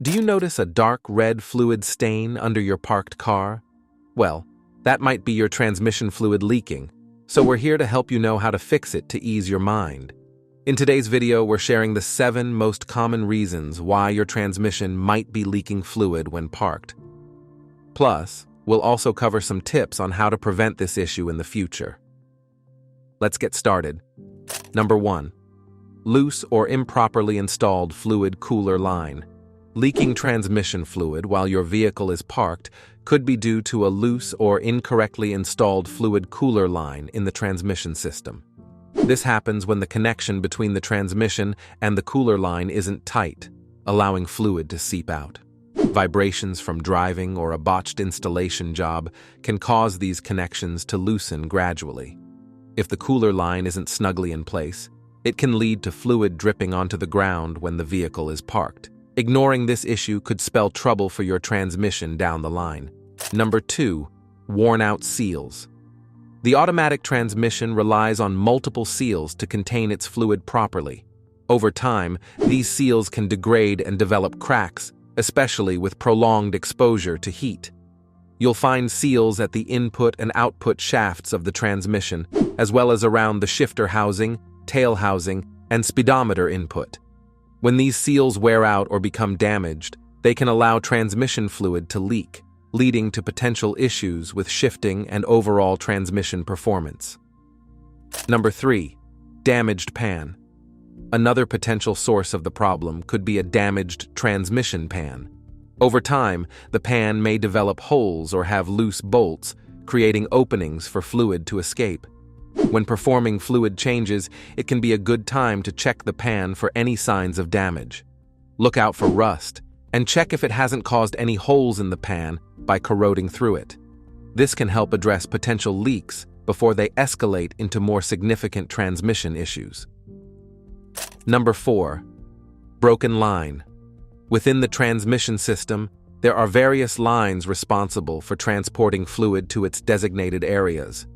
Do you notice a dark red fluid stain under your parked car? Well, that might be your transmission fluid leaking, so we're here to help you know how to fix it to ease your mind. In today's video, we're sharing the 7 most common reasons why your transmission might be leaking fluid when parked. Plus, we'll also cover some tips on how to prevent this issue in the future. Let's get started. Number 1. Loose or improperly installed fluid cooler line. Leaking transmission fluid while your vehicle is parked could be due to a loose or incorrectly installed fluid cooler line in the transmission system. This happens when the connection between the transmission and the cooler line isn't tight, allowing fluid to seep out. Vibrations from driving or a botched installation job can cause these connections to loosen gradually. If the cooler line isn't snugly in place, it can lead to fluid dripping onto the ground when the vehicle is parked. Ignoring this issue could spell trouble for your transmission down the line. Number 2. Worn-out seals. The automatic transmission relies on multiple seals to contain its fluid properly. Over time, these seals can degrade and develop cracks, especially with prolonged exposure to heat. You'll find seals at the input and output shafts of the transmission, as well as around the shifter housing, tail housing, and speedometer input. When these seals wear out or become damaged, they can allow transmission fluid to leak, leading to potential issues with shifting and overall transmission performance. Number 3. Damaged pan. Another potential source of the problem could be a damaged transmission pan. Over time, the pan may develop holes or have loose bolts, creating openings for fluid to escape. When performing fluid changes, it can be a good time to check the pan for any signs of damage. Look out for rust, and check if it hasn't caused any holes in the pan by corroding through it. This can help address potential leaks before they escalate into more significant transmission issues. Number 4. Broken line. Within the transmission system, there are various lines responsible for transporting fluid to its designated areas.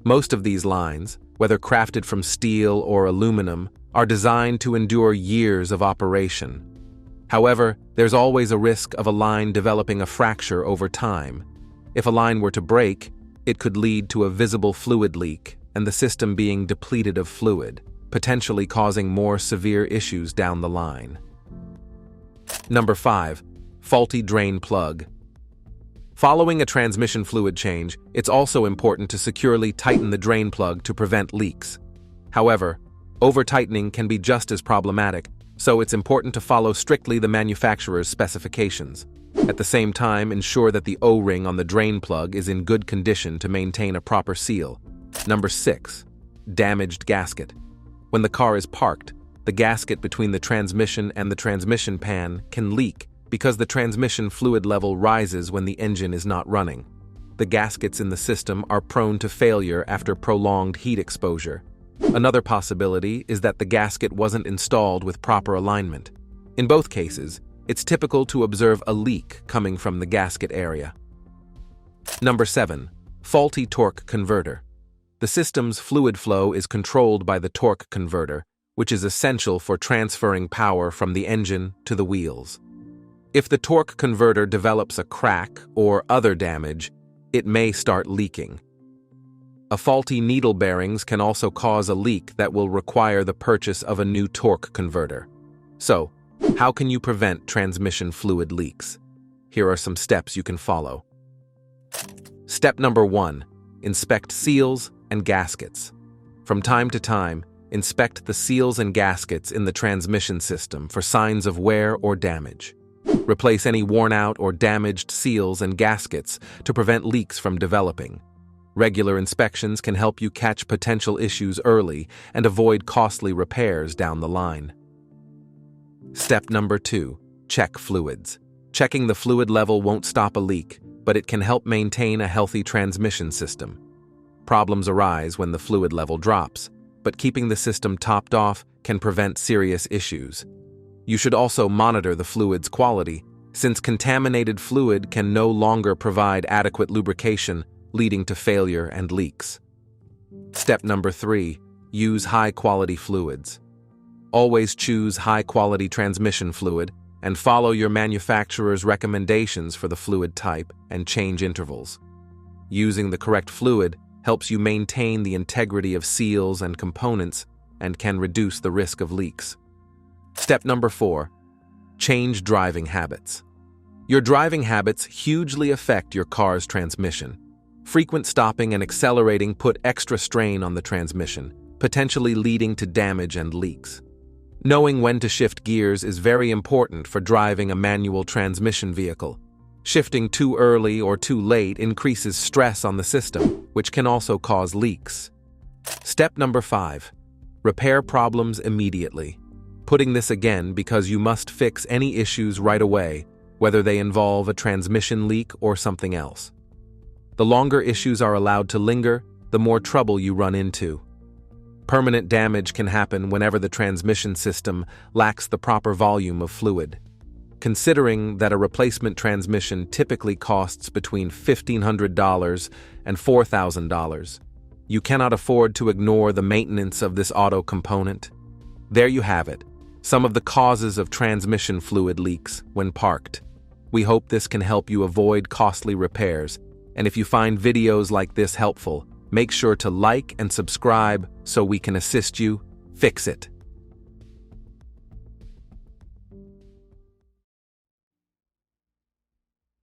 Most of these lines, whether crafted from steel or aluminum, are designed to endure years of operation. However, there's always a risk of a line developing a fracture over time. If a line were to break, it could lead to a visible fluid leak and the system being depleted of fluid, potentially causing more severe issues down the line. Number 5. Faulty drain plug. Following a transmission fluid change, it's also important to securely tighten the drain plug to prevent leaks. However, over-tightening can be just as problematic, so it's important to follow strictly the manufacturer's specifications. At the same time, ensure that the O-ring on the drain plug is in good condition to maintain a proper seal. Number 6. Damaged gasket. When the car is parked, the gasket between the transmission and the transmission pan can leak because the transmission fluid level rises when the engine is not running. The gaskets in the system are prone to failure after prolonged heat exposure. Another possibility is that the gasket wasn't installed with proper alignment. In both cases, it's typical to observe a leak coming from the gasket area. Number 7. Faulty torque converter. The system's fluid flow is controlled by the torque converter, which is essential for transferring power from the engine to the wheels. If the torque converter develops a crack or other damage, it may start leaking. A faulty needle bearings can also cause a leak that will require the purchase of a new torque converter. So, how can you prevent transmission fluid leaks? Here are some steps you can follow. Step number 1. Inspect seals and gaskets. From time to time, inspect the seals and gaskets in the transmission system for signs of wear or damage. Replace any worn-out or damaged seals and gaskets to prevent leaks from developing. Regular inspections can help you catch potential issues early and avoid costly repairs down the line. Step number 2. Check fluids. Checking the fluid level won't stop a leak, but it can help maintain a healthy transmission system. Problems arise when the fluid level drops, but keeping the system topped off can prevent serious issues. You should also monitor the fluid's quality, since contaminated fluid can no longer provide adequate lubrication, leading to failure and leaks. Step number 3. Use high-quality fluids. Always choose high-quality transmission fluid, and follow your manufacturer's recommendations for the fluid type and change intervals. Using the correct fluid helps you maintain the integrity of seals and components and can reduce the risk of leaks. Step number 4. Change driving habits. Your driving habits hugely affect your car's transmission. Frequent stopping and accelerating put extra strain on the transmission, potentially leading to damage and leaks. Knowing when to shift gears is very important for driving a manual transmission vehicle. Shifting too early or too late increases stress on the system, which can also cause leaks. Step number 5. Repair problems immediately. Putting this again because you must fix any issues right away, whether they involve a transmission leak or something else. The longer issues are allowed to linger, the more trouble you run into. Permanent damage can happen whenever the transmission system lacks the proper volume of fluid. Considering that a replacement transmission typically costs between $1,500 and $4,000, you cannot afford to ignore the maintenance of this auto component. There you have it, some of the causes of transmission fluid leaks when parked. We hope this can help you avoid costly repairs, and if you find videos like this helpful, make sure to like and subscribe so we can assist you fix it.